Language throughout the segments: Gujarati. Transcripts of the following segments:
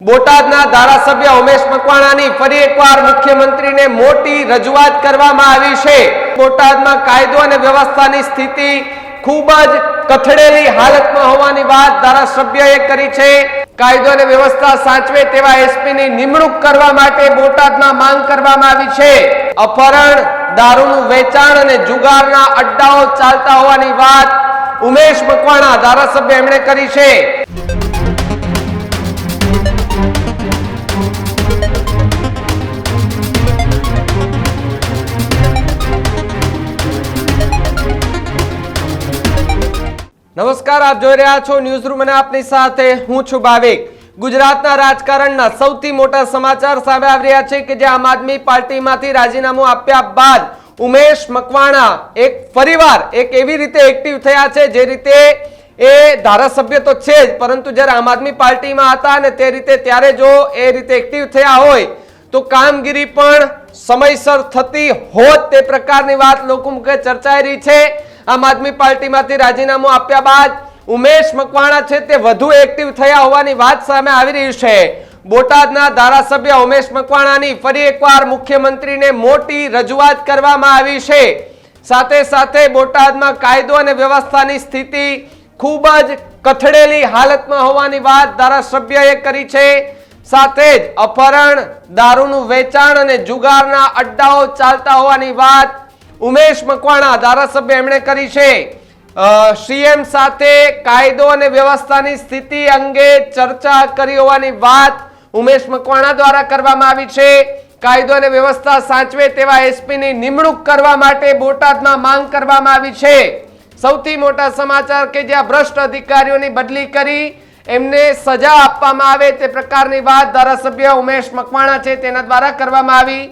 બોટાદના ધારાસભ્ય ઉમેશ મકવાણાની ફરી એકવાર મુખ્યમંત્રીને મોટી રજૂઆત કરવામાં આવી છે। બોટાદમાં કાયદો અને વ્યવસ્થાની સ્થિતિ ખૂબ જ કથળેલી હાલતમાં હોવાની વાત ધારાસભ્યએ કરી છે। કાયદો અને વ્યવસ્થા સાચવે તેવા એસપીની નિમણૂક કરવા માટે બોટાદમાં માંગ કરવામાં આવી છે। અપહરણ, દારૂનું વેચાણ અને જુગારના અડ્ડાઓ ચાલતા હોવાની વાત ઉમેશ મકવાણા ધારાસભ્ય એમણે કરી છે। નમસ્કાર, આપ જોઈ રહ્યા છો ન્યૂઝ રૂમ અને આપની સાથે હું છું ભાવિક। ગુજરાતના રાજકારણના સૌથી મોટા સમાચાર સામે આવી રહ્યા છે કે જે આમ આદમી પાર્ટીમાંથી રાજીનામું આપ્યા બાદ ઉમેશ મકવાણા ફરીવાર એવી રીતે એક્ટિવ થયા છે જે રીતે એ ધારાસભ્ય તો છે જ, પરંતુ જ્યારે આમ આદમી પાર્ટીમાં હતા અને તે રીતે ત્યારે જો એ રીતે એક્ટિવ થયા હોય તો કામગીરી પણ સમયસર થતી હોત તે પ્રકારની વાત લોકો મુખે ચર્ચાઈ રહી છે। આમ આદમી પાર્ટીમાંથી રાજીનામું આપ્યા બાદ ઉમેશ મકવાણા છે તે વધુ એક્ટિવ થયા હોવાની વાત સામે આવી રહી છે। બોટાદના ધારાસભ્ય ઉમેશ મકવાણાની ફરી એકવાર મુખ્યમંત્રીને મોટી રજૂઆત કરવામાં આવી છે। સાથે સાથે બોટાદમાં કાયદો અને વ્યવસ્થાની સ્થિતિ ખૂબ જ કથળેલી હાલતમાં હોવાની વાત ધારાસભ્યએ કરી છે। સાથે જ અપહરણ, દારૂનું વેચાણ અને જુગારના અડ્ડાઓ ચાલતા હોવાની વાત ઉમેશ મકવાણા ધારાસભ્ય એમણે કરી છે। સીએમ સાથે કાયદો અને વ્યવસ્થાની સ્થિતિ અંગે ચર્ચા કરી હોવાની વાત ઉમેશ મકવાણા દ્વારા કરવામાં આવી છે। કાયદો અને વ્યવસ્થા સાચવે તેવા એસપીની નિમણૂક કરવા માટે બોટાદમાં માંગ કરવામાં આવી છે। સૌથી મોટા સમાચાર કે જ્યાં ભ્રષ્ટ અધિકારીઓની બદલી કરી એમને સજા આપવામાં આવે તે પ્રકારની વાત ધારાસભ્ય ઉમેશ મકવાણા છે તેના દ્વારા કરવામાં આવી।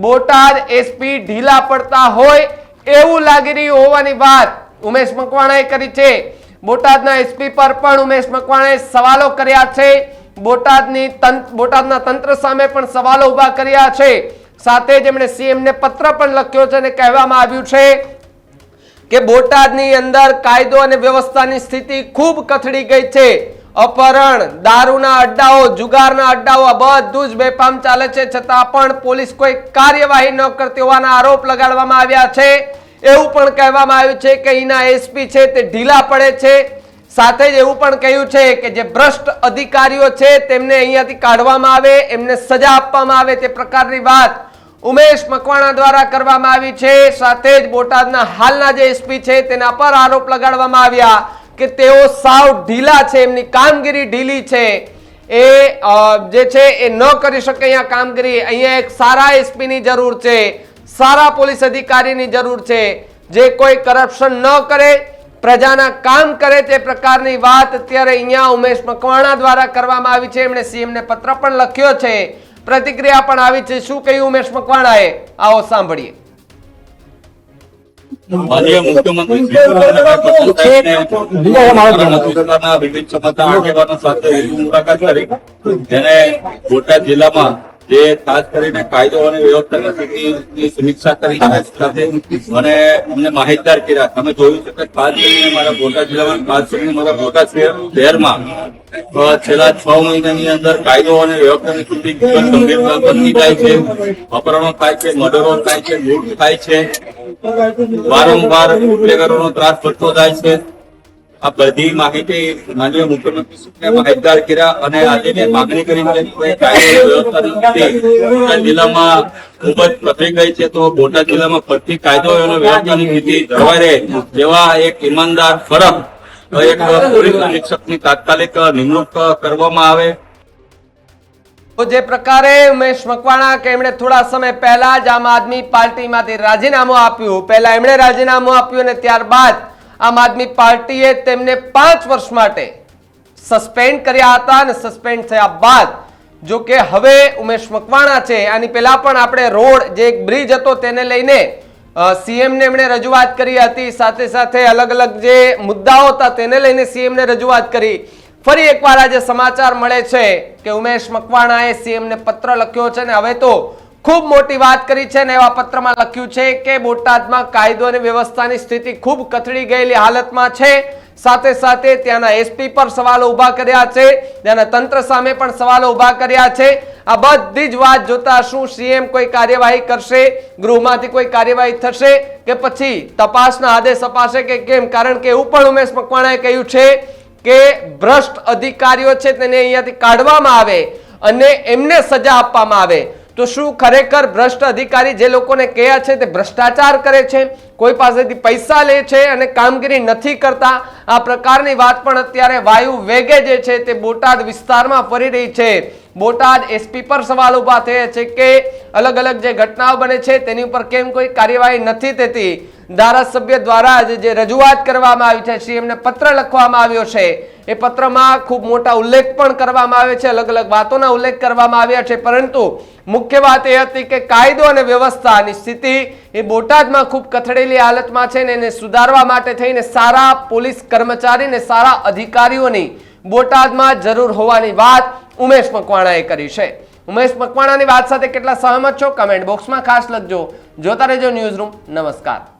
બોટાદ એસપી ઢીલા પડતા હોય એવું લાગી રહ્યું હોવાની વાત ઉમેશ મકવાણાએ કરી છે। બોટાદના એસપી પર પણ ઉમેશ મકવાણાએ સવાલો કર્યા છે। બોટાદના તંત્ર સામે પણ સવાલો ઉભા કર્યા છે। સાથે જ એમણે સીએમને પત્ર પણ લખ્યો છે અને કહેવામાં આવ્યું છે કે બોટાદની અંદર કાયદો અને વ્યવસ્થાની સ્થિતિ ખૂબ કથળી ગઈ છે। અપહરણ, દારૂના અડ્ડાઓ, જુગારના અડ્ડાઓ આ બધું જ બેફામ ચાલે છે, છતાં પણ પોલીસ કોઈ કાર્યવાહી ન કરતી હોવાના આરોપ લગાડવામાં આવ્યા છે। એવું પણ કહેવામાં આવ્યું છે કે અહીંના એસપી છે તે ઢીલા પડે છે। સાથે જ એવું પણ કહ્યું છે કે જે ભ્રષ્ટ અધિકારીઓ છે તેમને અહીંયાથી કાઢવામાં આવે, એમને સજા આપવામાં આવે તે પ્રકારની વાત ઉમેશ મકવાણા દ્વારા કરવામાં આવી છે। સાથે જ બોટાદના હાલના જે એસપી છે તેના પર આરોપ લગાડવામાં આવ્યા કે તેઓ સાવ ઢીલા છે, એમની કામગીરી ઢીલી છે, એ જે છે એ ન કરી શકે અહીંયા કામગીરી। અહીંયા એક સારા એસપી ની જરૂર છે, સારા પોલીસ અધિકારીની જરૂર છે, જે કોઈ કરપ્શન ન કરે, પ્રજાના કામ કરે તે પ્રકારની વાત અત્યારે અહીંયા ઉમેશ મકવાણા દ્વારા કરવામાં આવી છે। એમણે સીએમને પત્ર પણ લખ્યો છે, પ્રતિક્રિયા પણ આવી છે। શું કહ્યું ઉમેશ મકવાણાએ, આવો સાંભળીએ। माननीय मुख्यमंत्री विविध क्षमता આગેવાનો સાથે મુલાકાત કરી જેને બોટાદ જિલ્લામાં જે ખાસ કરીને કાયદો અને વ્યવસ્થાની સ્થિતિની સમીક્ષા કરી સાથે મને અમને માહિતગાર કર્યા। તમે જોયું છે કે ખાસ કરીને મારા બોટાદ જિલ્લામાં, ખાસ કરીને મારા બોટાદ શહેરમાં છેલ્લા 6 મહિનાની અંદર કાયદો અને વ્યવસ્થાની સ્થિતિ ગંભીર બનતી જાય છે। અપહરણો થાય છે, મર્ડરો થાય છે, લૂંટ થાય છે, વારંવાર ગુનેગારોનો ત્રાસ વધતો જાય છે। આ બધી માહિતી માનનીય મુખ્યમંત્રી માહિતગાર કર્યા અને આજે મેં માંગણી કરી જિલ્લામાં ખૂબ જ કથળી ગઈ છે, તો બોટાદ જિલ્લામાં ફરીથી કાયદો અને વ્યવસ્થાની સ્થિતિ જળવાઈ રહે જેવા એક ઈમાનદાર ફરક એક પોલીસ અધિક્ષકની તાત્કાલિક નિમણૂક કરવામાં આવે। તો જે પ્રકારે ઉમેશ મકવાણા કે એમણે થોડા સમય પહેલા જ આમ આદમી પાર્ટીમાંથી રાજીનામું આપ્યું, પહેલા એમણે રાજીનામું આપ્યું અને ત્યારબાદ આમ આદમી પાર્ટીએ તેમને 5 વર્ષ માટે સસ્પેન્ડ કર્યા હતા અને સસ્પેન્ડ થયા બાદ જો કે હવે ઉમેશ મકવાણા છે, આની પહેલા પણ આપણે રોડ જે એક બ્રિજ હતો તેને લઈને સીએમને એમણે રજૂઆત કરી હતી, સાથે સાથે અલગ અલગ જે મુદ્દાઓ હતા તેને લઈને સીએમને રજૂઆત કરી। ફરી એકવાર આજે સમાચાર મળે છે કે ઉમેશ મકવાણાએ સીએમને પત્ર લખ્યો છે અને હવે તો ખૂબ મોટી વાત કરી છે અને એવા પત્રમાં લખ્યું છે કે બોટાદમાં કાયદો અને વ્યવસ્થાની સ્થિતિ ખૂબ કથળી ગયેલી હાલતમાં છે। સાથે સાથે ત્યાંના એસપી પર સવાલો ઉભા કર્યા છે, ત્યાંના તંત્ર સામે પણ સવાલો ઉભા કર્યા છે। આ બધી જ વાત જોતા શું સીએમ કોઈ કાર્યવાહી કરશે, ગૃહમાંથી કોઈ કાર્યવાહી થશે કે પછી તપાસના આદેશ અપાશે કે કેમ? કારણ કે એવું પણ ઉમેશ મકવાણાએ કહ્યું છે કે ભ્રષ્ટ અધિકારીઓ છે તેને અહીંયાથી કાઢવામાં આવે અને એમને સજા આપવામાં આવે। તો શું ખરેખર ભ્રષ્ટ અધિકારી જે લોકોને કહ્યા છે તે ભ્રષ્ટાચાર કરે છે, કોઈ પાસેથી પૈસા લે છે અને કામગીરી નથી કરતા? આ પ્રકારની વાત પણ અત્યારે વાયુ વેગે જે છે તે બોટાદ વિસ્તારમાં ફરી રહી છે। બોટાદ એસપી પર સવાલ ઉભા થયા છે કે અલગ અલગ જે ઘટનાઓ બને છે તેની ઉપર કેમ કોઈ કાર્યવાહી નથી થતી? ધારાસભ્ય દ્વારા જે રજૂઆત કરવામાં આવી છે, સીએમને પત્ર લખવામાં આવ્યો છે, એ પત્રમાં ખૂબ મોટા ઉલ્લેખ પણ કરવામાં આવે છે, અલગ અલગ વાતોના ઉલ્લેખ કરવામાં આવ્યા છે, પરંતુ મુખ્ય વાત એ હતી કે કાયદો અને વ્યવસ્થાની સ્થિતિ એ બોટાદમાં ખૂબ કથળેલી હાલતમાં છે ને એને સુધારવા માટે થઈને સારા પોલીસ કર્મચારી ને સારા અધિકારીઓની બોટાદમાં જરૂર હોવાની વાત ઉમેશ મકવાણાએ કરી છે। ઉમેશ મકવાણાની વાત સાથે કેટલા સહમત છો કમેન્ટ બોક્સમાં ખાસ લખજો। જોતા રહેજો ન્યૂઝ રૂમ। નમસ્કાર।